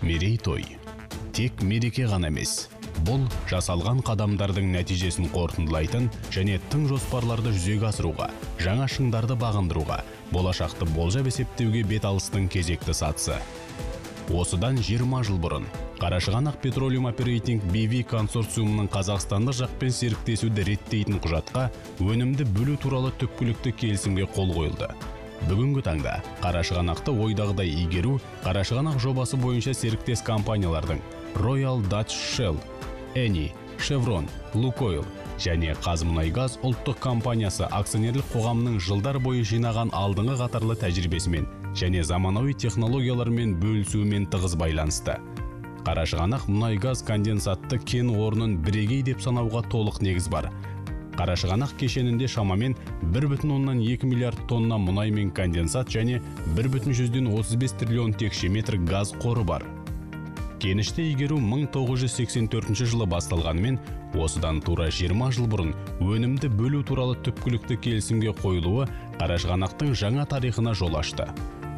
Мерейтой. Тек мереке ғана емес. Бұл жасалған қадамдардың нәтижесін қорытындылайтын және тың жоспарларды жүзеге асыруға, жаңа шыңдарды бағындыруға, болашақты болжап есептеуге бет алыстың кезекті сатысы. Осыдан 20 жыл бұрын Қарашығанақ Petroleum Operating BV консорциумының қазақстандық жақпен серіктесуді реттейтін құжатқа өнімді бөлу туралы түпкілікті келісімге қол қойылды. Бүгінгі таңда Қарашығанақты ойдағыдай игеру Қарашығанақ жобасы бойынша серіктес компаниялардың Royal Dutch Shell, Eni, Chevron, Lukoil және Қазмұнайгаз ұлттық компаниясы акционерлік қоғамның жылдар бойы жинаған алдыңғы қатарлы тәжірибесімен және заманауи технологиялармен бөлісуімен тығыз байланысты. Қарашығанақ мұнайгаз конденсатты кен орнын бірегей деп санауға толық негіз бар. Қарашығанақ кешенінде шамамен 1,2 миллиард тонна мұнай мен конденсат және 1,35 триллион текше метр газ қоры бар. Кенішті игеру 1984 жылы басталғанымен, осыдан тура 20 жыл бұрын өнімді бөлу туралы түпкілікті келісімге қойылуы Қарашығанақтың жаңа тарихына жол ашты.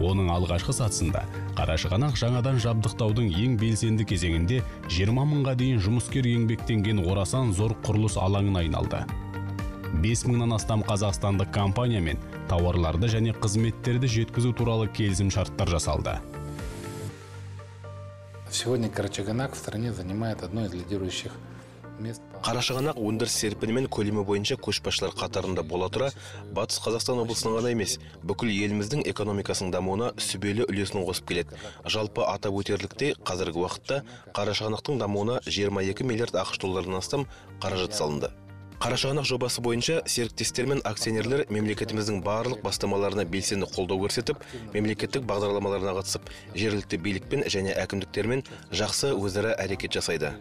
Оның алғашқы сатысында Қарашығанақ жаңадан жабдықтаудың ең белсенді кезеңінде 20 мыңға дейін жұмыскер еңбектенген орасан зор құрылыс алаңына айналды. 5 мыңнан астам қазақстандық компаниямен тауарларды және қызметтерді жеткізу туралы келісім шарттар жасалды. Сегодня Карачаганак в стране занимает одно из лидирующих мест. Қарашығанақ өндіріс серпіні мен көлемі бойынша көшбасшылар қатарында бола тұра, Батыс Қазақстан облысының ғана емес, бүкіл еліміздің экономикасының дамуына сүбелі үлесін қосып келеді. Жалпы атап өтерліктей, қазіргі уақытта Қарашығанақтың дамуына 22 миллиард ақш долларынан астам қаражат салынды. Қарашығанақ жобасы бойынша серіктестер мен акционерлер мемлекетіміздің барлық бастамаларына белсенді қолдау көрсетіп, мемлекеттік бағдарламаларына қатысып, жергілікті билікпен және әкімдіктермен жақсы өзара әрекет жасайды.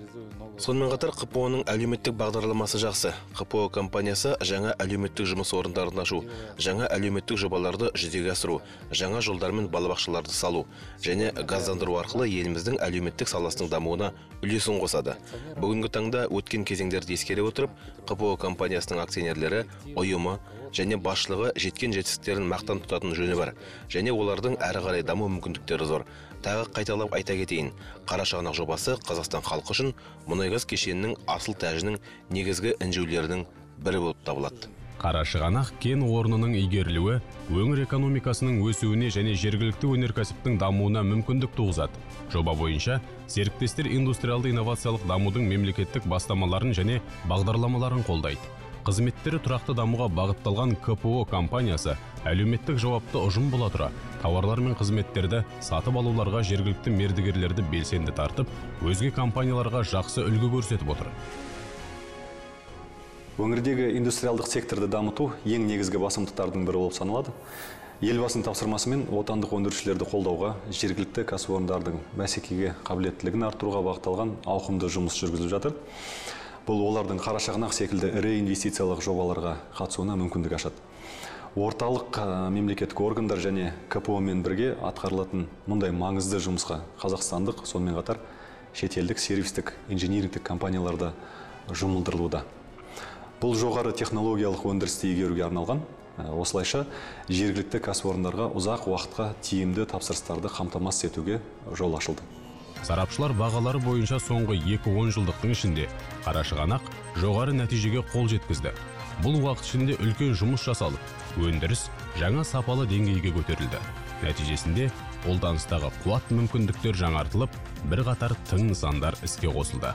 Сонымен қатар КПО-ның әлеуметтік бағдарламасы жақсы. КПО компаниясы жаңа әлеуметтік жұмыс орындарын ашу, жаңа әлеуметтік жобаларды жүзеге асыру, жаңа жолдар мен балабақшаларды салу және газдандыру арқылы еліміздің әлеуметтік саласының дамуына үлесін қосады. Бүгінгі таңда өткен кезеңдерді ескере отырып, КПО компаниясының акционерлері, ұйымы және басшылығы жеткен жетістіктерін мақтан тұтатын жөні бар және олардың әрі қарай даму мүмкіндіктері зор. Тағы қайталап айта кетейін, Қарашығанақ жобасы Қазақстан халқы үшін мұнайгаз кешенінің асыл тәжінің негізгі інжулерінің бірі болып табылады. Қарашығанақ кен орнының игерілуі өңір экономикасының өсуіне және жергілікті өнеркәсіптің дамуына мүмкіндік туғызады. Жоба бойынша серіктестер индустриалды инновациялық дамудың мемлекеттік бастамаларын және бағдарламаларын қолдайды. Қызметтері тұрақты дамуға бағытталған КПО компаниясы әлеуметтік жауапты ұжым бола тұра, тауарлар мен қызметтерді сатып алуларға жергілікті мердігерлерді белсенді тартып, өзге компанияларға жақсы үлгі көрсетіп отыр. Өңірдегі индустриалдық секторды дамыту ең негізгі басымдықтардың бірі болып саналады. Елбасының тапсырмасымен отандық өндірушілерді қолдауға, жергілікті кәсіпорындардың бәсекеге қабілеттілігін арттыруға бағытталған ауқымды жұмыс жүргізіліп жатыр. Бұл олардың Қарашығанақ секілді ірі инвестициялық жобаларға қатысуына мүмкіндік ашады. Орталық мемлекеттік органдар және КПО-мен бірге атқарылатын мұндай маңызды жұмысқа қазақстандық, сонымен қатар шетелдік сервистік инжинирингтік компанияларда жұмылдырылуда. Бұл жоғары технологиялық өндірісті игеруге арналған, осылайша жергілікті кәсіпорындарға ұзақ уақытқа тиімді тапсырыстарды қамтамасыз етуге жол ашылды. Сарапшылар бағалары бойынша соңғы 2-10 жылдықтың ішінде Қарашығанақ жоғары нәтижеге қол жеткізді. Бұл уақыт ішінде үлкен жұмыс жасалып, өндіріс жаңа сапалы деңгейге көтерілді. Нәтижесінде қолданыстағы қуат мүмкіндіктер жаңартылып, бірқатар тың нысандар іске қосылды.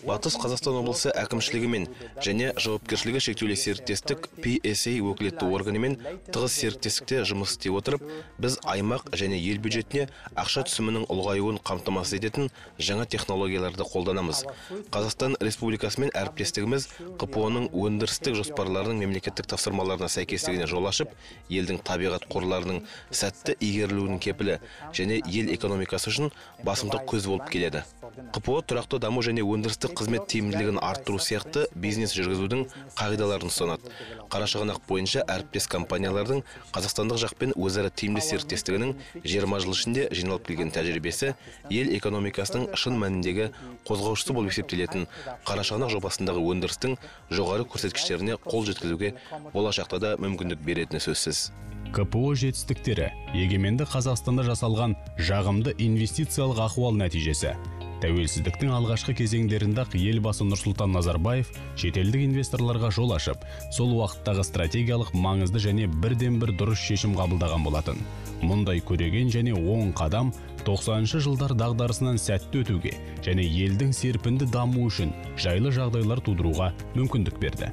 Батыс Қазақстан облысы әкімшілігімен және жауапкершілігі шектеулі серіктестік PSA өкілетті органымен тығыз серіктестікте жұмыс істей отырып, біз аймақ және ел бюджетіне ақша түсімінің ұлғаюын қамтамасыз ететін жаңа технологияларды қолданамыз. Қазақстан Республикасымен әріптестігіміз КПО-ның өндірістік жоспарларының мемлекеттік тапсырмаларына сәйкестігіне жол ашып, елдің табиғат қорларының сәтті игерілуінің кепілі және ел экономикасы үшін басымдық көз болып келеді. КПО тұрақты даму және өндірістік мемлекеттік қызмет тиімділігін арттыру сияқты бизнес жүргізудің қағидаларын ұстанады. Қарашығанақ бойынша әріптес компаниялардың қазақстандық жақпен өзара тиімді серіктестігінің 20 жыл ішінде жиналып келген тәжірибесі ел экономикасының шын мәніндегі қозғаушысы болып есептелетін Қарашығанақ жобасындағы өндірістің жоғары көрсеткіштеріне қол жеткізуге болашақта да мүмкіндік беретіні сөзсіз. КПО жетістіктері егеменді Қазақстанда жасалған жағымды инвестициялық ахуал нәтижесі. Тәуелсіздіктің алғашқы кезеңдерінде-ақ елбасы Нұрсұлтан Назарбаев шетелдік инвесторларға жол ашып, сол уақыттағы стратегиялық маңызды және бірден-бір дұрыс шешім қабылдаған болатын. Мұндай көреген және оң қадам 90-шы жылдар дағдарысынан сәтті өтуге және елдің серпінді дамуы үшін жайлы жағдайлар тудыруға мүмкіндік берді.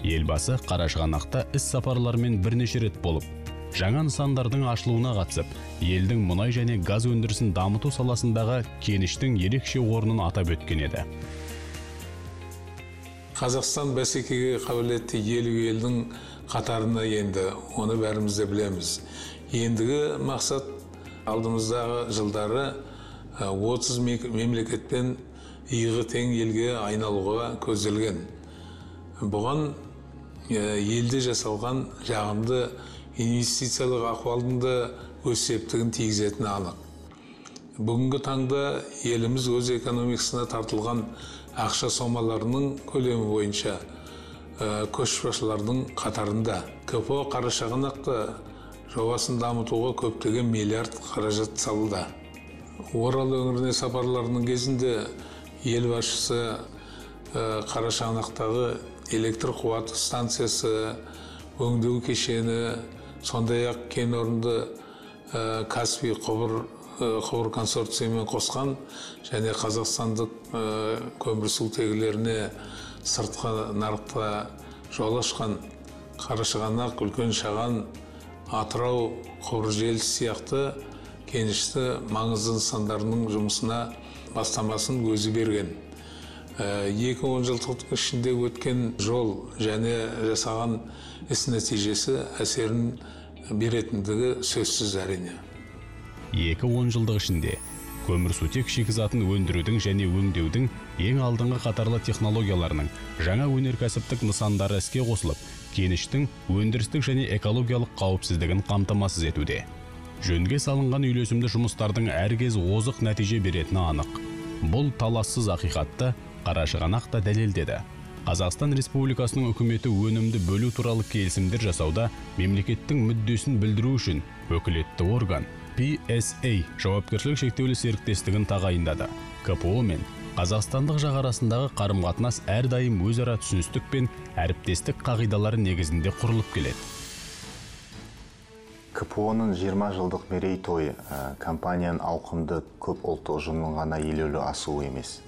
Елбасы Қарашығанақта іс сапарлармен бірнеше рет болып, жаңа нысандардың ашылуына қатысып, елдің мұнай және газ өндірісін дамыту саласындағы кеніштің ерекше орнын атап өткен еді. Қазақстан бәсекеге қабілетті елдің қатарына енді, оны бәріміз де білеміз. Ендігі мақсат алдымыздағы жылдары 30 мемлекеттен иығы тең елге айналуға көзделген. Бұған елде жасалған жағымды инвестициялық ахуалдың да өз септігін тигізетіні анық. Бүгінгі таңда еліміз өз экономикасына тартылған ақша сомаларының көлемі бойынша көшбасшылардың қатарында. КПО Қарашығанақта жобасын дамытуға көптеген миллиард қаражат салуда. Орал өңіріне сапарларының кезінде ел басшысы Қарашығанақтағы электр қуаты станциясы, өңдеу кешені, сондай-ақ кен орынды Каспий құбыр консорциумымен қосқан және қазақстандық көмірсутегілеріне сыртқы нарықта жол ашқан Қарашығанақ, Үлкен Шаған, Атырау құбыр желісі сияқты кенішті маңызды нысандарының жұмысына бастамасын өзі берген. 2-10 жылдықтың ішінде өткен жол және жасаған іс нәтижесі әсерін беретіндігі сөзсіз әрине. 2-10 жылдық ішінде көмірсутек шикізатын өндірудің және өңдеудің ең алдыңғы қатарлы технологияларының жаңа өнеркәсіптік нысандары іске қосылып, кеніштің өндірістік және экологиялық қауіпсіздігін қамтамасыз етуде. Жөнге салынған үйлесімді жұмыстардың әркез озық нәтиже беретіні анық. Бұл талассыз ақиқатты Қарашығанақ та дәлелдеді. Қазақстан Республикасының үкіметі өнімді бөлу туралы келісімдер жасауда мемлекеттің мүддесін білдіру үшін өкілетті орган PSA жауапкершілік шектеулі серіктестігін тағайындады. КПО мен қазақстандық жақ арасындағы қарым-қатынас әрдайым өзара түсіністік пен әріптестік қағидалары негізінде құрылып келеді. КПО-ның 20 жылдық мерейтойы компанияның ауқымды көп ұлтты ұжымның ғана елеулі асуы емес.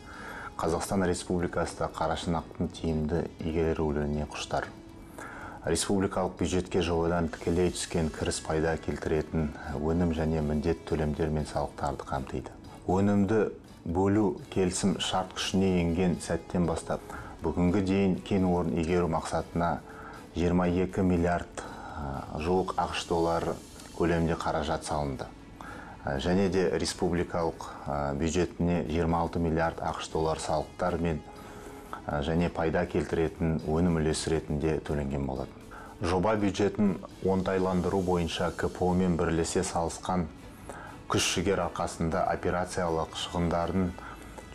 Қазақстан Республикасында Қарашығанақтың тиімді игерілуіне құштар. Республикалық бюджетке жобадан тікелей түскен кіріс пайда келтіретін өнім және міндет төлемдер мен салықтарды қамтиды. Өнімді бөлу келісім шарт күшіне енген сәттен бастап, бүгінгі дейін кен орнын игеру мақсатына 22 миллиард жуық ақш доллары көлемінде қаражат салынды. Және де республикалық бюджетіне 26 миллиард ақш доллар салықтар мен және пайда келтіретін өнім үлесі ретінде төленген болады. Жоба бюджетін оңтайландыру бойынша КПО-мен бірлесе салысқан күш-жігер арқасында операциялық шығындардың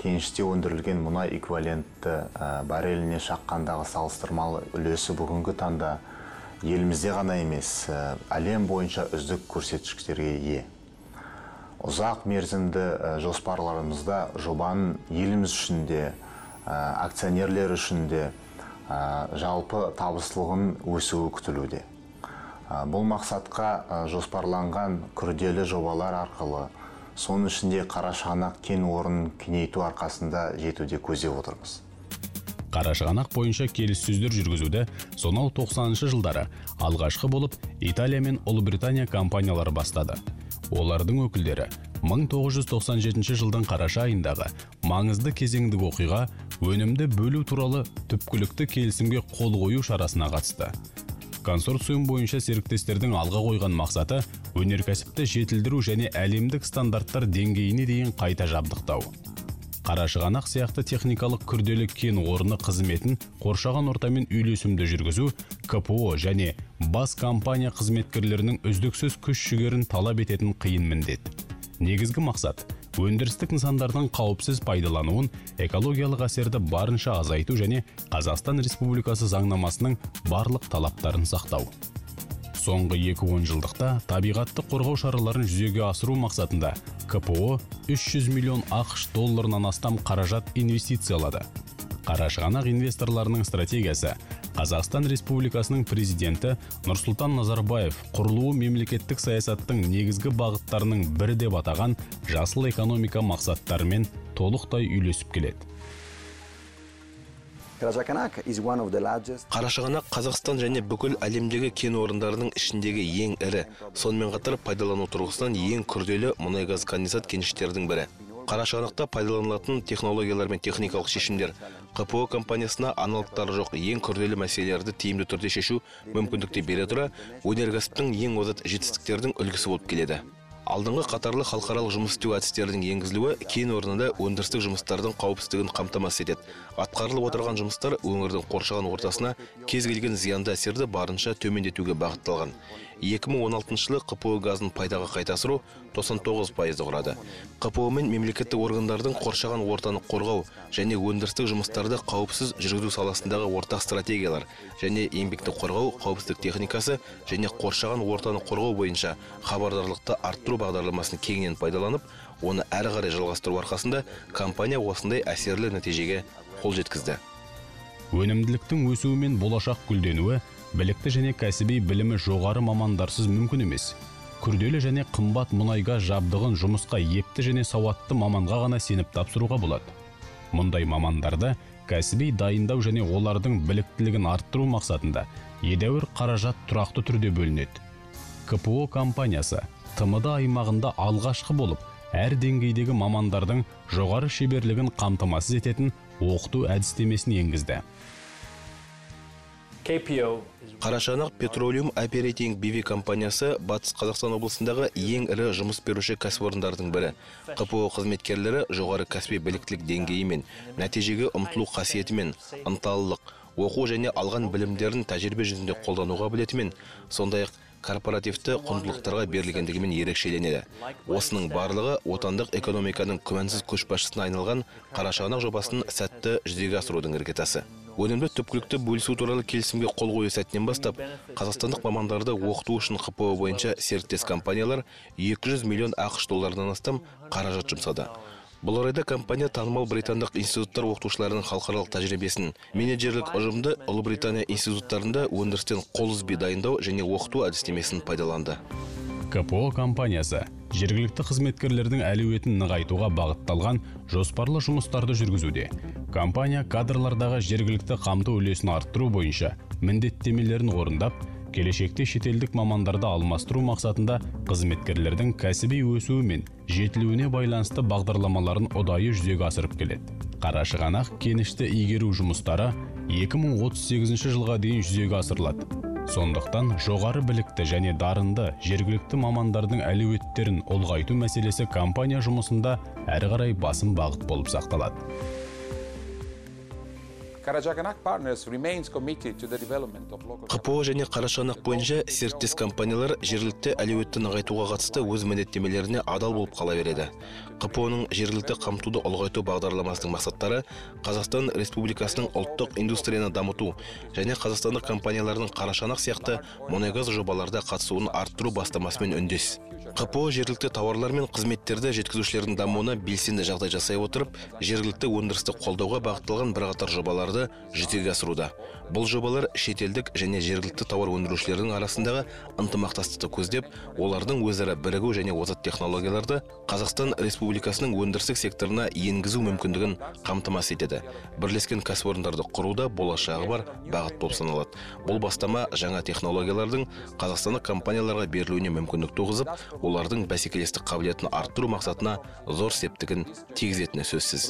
кеніште өндірілген мұнай эквивалентті барреліне шаққандағы салыстырмалы үлесі бүгінгі таңда елімізде ғана емес, әлем бойынша үздік көрсеткіштерге ие. Ұзақ мерзімді жоспарларымызда жобаның еліміз үшін де, акционерлер үшін де жалпы табыстылығын өсуі күтілуде. Бұл мақсатқа жоспарланған күрделі жобалар арқылы, соның ішінде Қарашығанақ кен орнын кеңейту арқасында жетуде көздеп отырмыз. Қарашығанақ бойынша келіссөздер жүргізуді сонау 90-шы жылдары алғашқы болып Италия мен Ұлыбритания компаниялары бастады. Олардың өкілдері 1997 жылдың қараша айындағы маңызды кезеңдік оқиға өнімді бөлу туралы түпкілікті келісімге қол қою шарасына қатысты. Консорциум бойынша серіктестердің алға қойған мақсаты өнеркәсіпті жетілдіру және әлемдік стандарттар деңгейіне дейін қайта жабдықтау. Қарашығанақ сияқты техникалық күрделі кен орны қызметін қоршаған ортамен үйлесімді жүргізу КПО және бас компания қызметкерлерінің үздіксіз күш-жүгерін талап ететін қиын міндет. Негізгі мақсат өндірістік нысандардың қауіпсіз пайдалануын, экологиялық әсерді барынша азайту және Қазақстан Республикасы заңнамасының барлық талаптарын сақтау. Соңғы 2 жылдықта табиғатты қорғау шараларын жүзеге асыру мақсатында КПО 300 миллион ақш долларынан астам қаражат инвестициялады. Қарашығанақ инвесторларының стратегиясы Қазақстан Республикасының президенті Нұрсұлтан Назарбаев құрылуы мемлекеттік саясаттың негізгі бағыттарының бірі деп атаған жасыл экономика мақсаттарымен толықтай үйлесіп келеді. Қарашығанақ Қазақстан және бүкіл әлемдегі кен орындарының ішіндегі ең ірі, сонымен қатар пайдалану тұрғысынан ең күрделі мұнай-газ конденсат кеніштердің бірі. Қарашығанақта пайдаланылатын технологиялар мен техникалық шешімдер КПО компаниясына аналогтары жоқ ең күрделі мәселелерді тиімді түрде шешу мүмкіндікті бере тұра, өнеркәсіптің ең озат жетістіктердің үлгісі болып келеді. Алдыңғы қатарлы халықаралық жұмыс істеу әдістердің енгізілуі кен орнында өндірістік жұмыстардың қауіпсіздігін қамтамасыз етеді. Атқарылып отырған жұмыстар өңірдің қоршаған ортасына кез келген зиянды әсерді барынша төмендетуге бағытталған. 2016 жылы КПО газын пайдаға қайта асыру 99% құрады. КПО мен мемлекеттік органдардың қоршаған ортаны қорғау және өндірістік жұмыстарды қауіпсіз жүргізу саласындағы ортақ стратегиялар және еңбекті қорғау, қауіпсіздік техникасы және қоршаған ортаны қорғау бойынша хабардарлықты арттыру бағдарламасын кеңінен пайдаланып, оны әрі қарай жалғастыру арқасында компания осындай әсерлі нәтижеге қол жеткізді. Өнімділіктің өсуі мен болашақ гүлденуі білікті және кәсіби білімі жоғары мамандарсыз мүмкін емес. Күрделі және қымбат мұнайға жабдығын жұмысқа епті және сауатты маманға ғана сеніп тапсыруға болады. Мұндай мамандарды кәсіби дайындау және олардың біліктілігін арттыру мақсатында едәуір қаражат тұрақты түрде бөлінеді. КПО компаниясы ТМД аймағында алғашқы болып, әр деңгейдегі мамандардың жоғары шеберлігін қамтамасыз ететін оқыту әдістемесін енгізді. Қарашығанақ Petroleum Operating BV компаниясы Батыс Қазақстан облысындағы ең ірі жұмыс беруші кәсіпорындардың бірі. КПО қызметкерлері жоғары кәсіби біліктілік деңгейімен, нәтижеге ұмтылу қасиетімен, ынталылық, оқу және алған білімдерін тәжірибе жүзінде қолдануға білетімен, сондай-ақ корпоративті құндылықтарға берілгендігімен ерекшеленеді. Осының барлығы отандық экономиканың күмәнсіз көшбасшысына айналған Қарашығанақ жобасын сәтті жүзеге асырудың іргетасы. Өнімді түпкілікті бөлісу туралы келісімге қол қою сәтінен бастап, қазақстандық мамандарды оқыту үшін КПО бойынша серіктес компаниялар 200 миллион ақш долларынан астам қаражат жұмсады. Бұл орайда компания танымал британдық институттар оқытушыларының халықаралық тәжірибесін, менеджерлік ұжымды Ұлыбритания институттарында өндірістен қол үзбей дайындау және оқыту әдістемесін пайдаланды. КПО компаниясы жергілікті қызметкерлердің әлеуетін нығайтуға бағытталған жоспарлы жұмыстарды жүргізуде. Компания кадрлардағы жергілікті қамту үлесін арттыру бойынша міндеттемелерін орындап, келешекте шетелдік мамандарды алмастыру мақсатында қызметкерлердің кәсіби өсуі мен жетілуіне байланысты бағдарламаларын ұдайы жүзеге асырып келеді. Қарашығанақ кенішті игеру жұмыстары 2038 жылға дейін жүзеге асырылады. Сондықтан жоғары білікті және дарынды жергілікті мамандардың әлеуеттерін ұлғайту мәселесі компания жұмысында әрі қарай басым бағыт болып сақталады. КПО және Қарашығанақ бойынша серіктес компаниялар жергілікті әлеуетті нығайтуға қатысты өз міндеттемелеріне адал болып қала береді. КПО-ның жергілікті қамтуды ұлғайту бағдарламасының мақсаттары Қазақстан Республикасының ұлттық индустрияны дамыту және қазақстандық компанияларының Қарашығанақ сияқты мұнай-газ жобаларда қатысуын арттыру бастамасымен үндес. КПО жергілікті тауарлар мен қызметтерді жеткізушілердің дамуына белсенді жағдай жасай отырып, жергілікті өндірісті қолдауға бағытталған бірқатар жобаларды жүзеге асыруда. Бұл жобалар шетелдік және жергілікті тауар өндірушілердің арасындағы ынтымақтастықты көздеп, олардың өзара бірігу және озат технологияларды Қазақстан Республикасының өндірістік секторына енгізу мүмкіндігін қамтамасыз етеді. Бірлескен кәсіпорындарды құруда болашағы бар бағыт болып саналады. Бұл бастама жаңа технологиялардың қазақстандық компанияларға берілуіне мүмкіндік туғызып, олардың бәсекелестік қабілетін арттыру мақсатына зор септігін тигізетіні сөзсіз.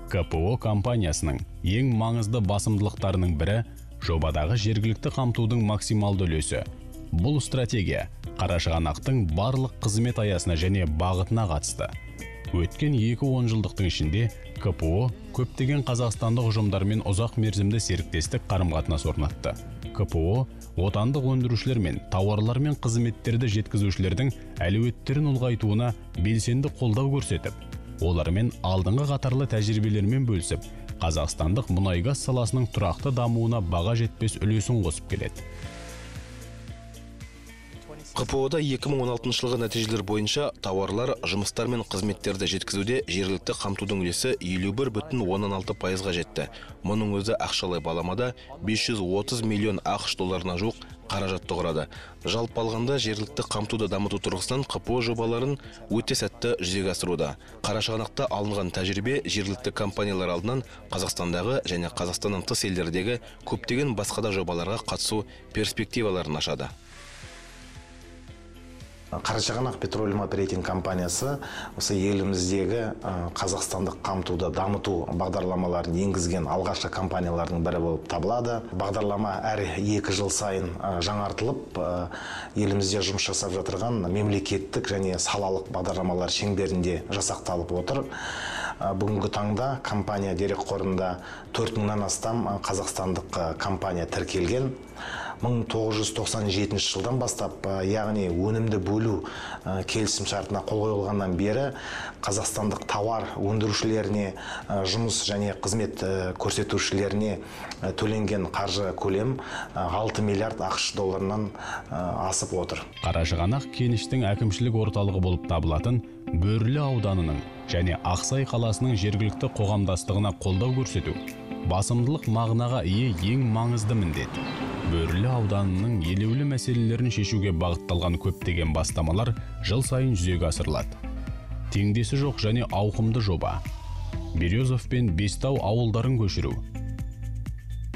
КПО компаниясының ең маңызды басымдылықтарының бірі жобадағы жергілікті қамтудың максималды үлесі. Бұл стратегия Қарашығанақтың барлық қызмет аясына және бағытына қатысты. Өткен 2 жылдықтың ішінде КПО көптеген қазақстандық ұжымдармен ұзақ мерзімді серіктестік қарым-қатынас орнатты. КПО отандық өндірушілер мен тауарлар мен қызметтерді жеткізушілердің әлеуеттерін ұлғайтуына белсенді қолдау көрсетіп, олармен алдыңғы қатарлы тәжірибелермен бөлісіп, қазақстандық мұнай-газ саласының тұрақты дамуына баға жетпес үлесін қосып келеді. КПО-да 2016 жылғы нәтижелер бойынша тауарлар, жұмыстар мен қызметтерді жеткізуде жергілікті қамтудың үлесі 51,16%-ға жетті. Мұның өзі ақшалай баламада 530 миллион ақш долларына жуық қаражатты құрады. Жалпы алғанда жергілікті қамтуды дамыту тұрғысынан КПО жобаларын өте сәтті жүзеге асыруда. Қарашығанақта алынған тәжірибе жергілікті компаниялар алдынан Қазақстандағы және Қазақстаннан тыс елдердегі көптеген басқа да жобаларға қатысу перспективаларын ашады. Қарашығанақ Petroleum Operating компаниясы осы еліміздегі қазақстандық қамтуды дамыту бағдарламаларын енгізген алғашқы компаниялардың бірі болып табылады. Бағдарлама әр 2 жыл сайын жаңартылып, елімізде жұмыс жасап жатырған мемлекеттік және салалық бағдарламалар шеңберінде жасақталып отыр. Бүгінгі таңда компания дерекқорында 4000-нан астам қазақстандық компания тіркелген. 1997 жылдан бастап, яғни өнімді бөлу келісім шартына қол қойылғаннан бері қазақстандық тауар өндірушілеріне, жұмыс және қызмет көрсетушілеріне төленген қаржы көлем 6 миллиард ақш долларынан асып отыр. Қарашығанақ кеніштің әкімшілік орталығы болып табылатын Бөрлі ауданының және Ақсай қаласының жергілікті қоғамдастығына қолдау көрсету басымдылық мағынаға ие ең маңызды міндет. Бөрлі ауданының елеулі мәселелерін шешуге бағытталған көптеген бастамалар жыл сайын жүзеге асырылады. Теңдесі жоқ және ауқымды жоба. Березов пен Бестау ауылдарын көшіру.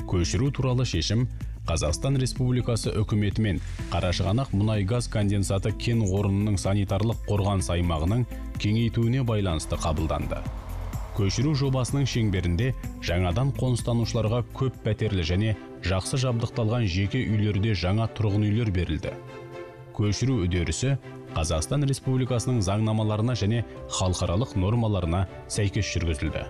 Көшіру туралы шешім Қазақстан Республикасы үкіметі мен Қарашығанақ мұнай-газ конденсаты кен орнының санитарлық қорғаныс аймағының кеңейтуіне байланысты қабылданды. Көшіру жобасының шеңберінде жаңадан қоныстанушыларға көп пәтерлі және жақсы жабдықталған жеке үйлерде жаңа тұрғын үйлер берілді. Көшіру үдерісі Қазақстан Республикасының заңнамаларына және халықаралық нормаларына сәйкес жүргізілді.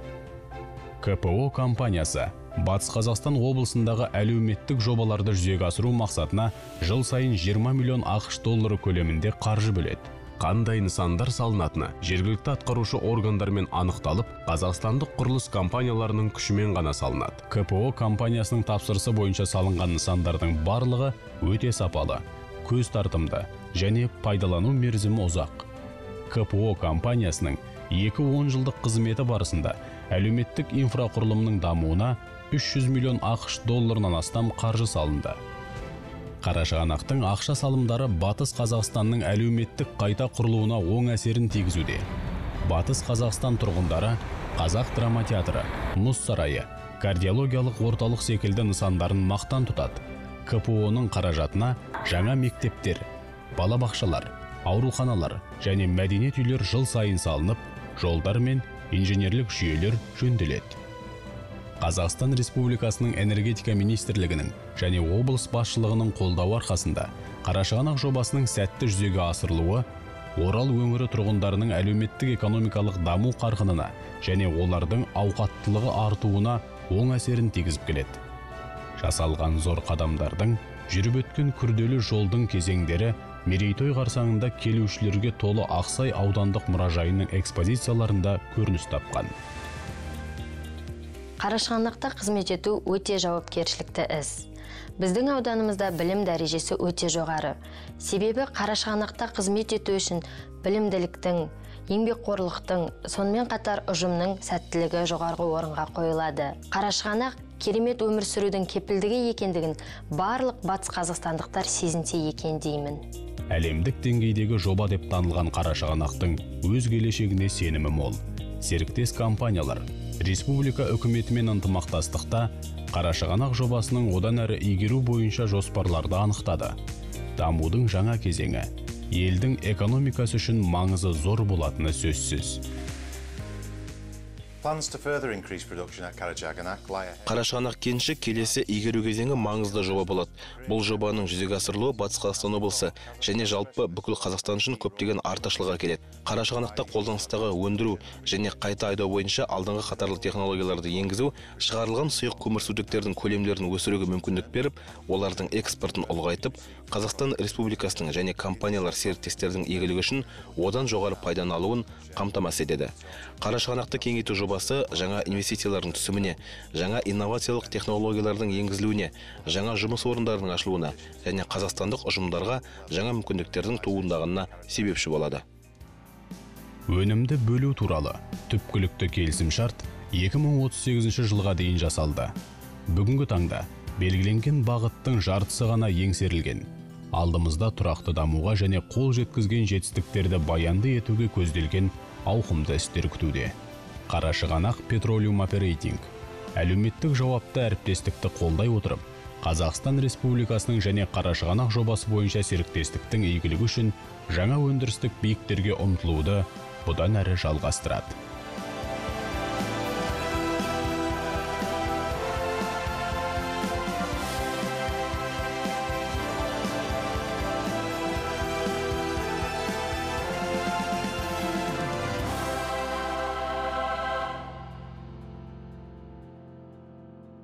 КПО компаниясы Батыс Қазақстан облысындағы әлеуметтік жобаларды жүзеге асыру мақсатына жыл сайын 20 миллион ақш доллары көлемінде қаржы бөледі. Қандай нысандар салынатыны жергілікті атқарушы органдармен анықталып, қазақстандық құрылыс компанияларының күшімен ғана салынады. КПО компаниясының тапсырысы бойынша салынған нысандардың барлығы өте сапалы, көз тартымды және пайдалану мерзімі ұзақ. КПО компаниясының 2 жылдық қызметі барысында әлеуметтік инфрақұрылымның дамуына 300 миллион ақш долларынан астам қаржы салынды. Қарашығанақтың ақша салымдары Батыс Қазақстанның әлеуметтік қайта құрылуына оң әсерін тигізуде. Батыс Қазақстан тұрғындары Қазақ драма театры, Мұз сарайы, кардиологиялық орталық секілді нысандарын мақтан тұтады. КПО-ның қаражатына жаңа мектептер, балабақшалар, ауруханалар және мәдениет үйлер жыл сайын салынып, жолдар мен инженерлік жүйелер жөнделеді. Қазақстан Республикасының энергетика министрлігінің және облыс басшылығының қолдауы арқасында Қарашығанақ жобасының сәтті жүзеге асырылуы Орал өңірі тұрғындарының әлеуметтік экономикалық даму қарқынына және олардың ауқаттылығы артуына оң әсерін тигізіп келеді. Жасалған зор қадамдардың, жүріп өткен күрделі жолдың кезеңдері мерейтой қарсаңында келушілерге толы Ақсай аудандық мұражайының экспозицияларында көрініс тапқан. Қарашығанақта қызмет ету өте жауапкершілікті іс. Біздің ауданымызда білім дәрежесі өте жоғары. Себебі Қарашығанақта қызмет ету үшін білімділіктің, еңбекқорлықтың, сонымен қатар ұжымның сәттілігі жоғарғы орынға қойылады. Қарашығанақ керемет өмір сүрудің кепілдігі екендігін барлық батыс қазақстандықтар сезінсе екен деймін. Әлемдік деңгейдегі жоба деп танылған Қарашығанақтың өз келешегіне сенімі мол. Серіктес компаниялар республика үкіметімен ынтымақтастықта Қарашығанақ жобасының одан әрі игеру бойынша жоспарларды анықтады. Дамудың жаңа кезеңі елдің экономикасы үшін маңызы зор болатыны сөзсіз. Plans to further increase production at Karachaganak lie ahead. Қарашығанақ кеніші келесі игеру кезеңі маңызды жоба болады. Бұл жобаның жүзеге асырылуы Батыс Қазақстан облысы және жалпы бүкіл Қазақстан үшін көптеген артықшылығы келеді. Қарашығанақта қолданыстағы өндіру және қайта айдау бойынша алдыңғы қатарлы технологияларды енгізу шығарылған сұйық көмірсутектердің көлемдерін өсіруге мүмкіндік беріп, олардың экспортын ұлғайтып, Қазақстан Республикасының және компаниялар серіктестердің игілігі үшін одан жоғары пайданы алуын қамтамасыз етеді. Қарашығанақты кеңейту жобасы жаңа инвестициялардың түсіміне, жаңа инновациялық технологиялардың енгізілуіне, жаңа жұмыс орындарының ашылуына және қазақстандық ұжымдарға жаңа мүмкіндіктердің туындағанына себепші болады. Өнімді бөлу туралы түпкілікті келісімшарт 2038 жылға дейін жасалды. Бүгінгі таңда белгіленген бағыттың жартысы ғана еңсерілген. Алдымызда тұрақты дамуға және қол жеткізген жетістіктерді баянды етуге көзделген ауқымды істер күтуде. Қарашығанақ Petroleum Operating әлеуметтік жауапты әріптестікті қолдай отырып, Қазақстан Республикасының және Қарашығанақ жобасы бойынша серіктестіктің игілігі үшін жаңа өндірістік биіктерге ұмтылуды бұдан әрі жалғастырады.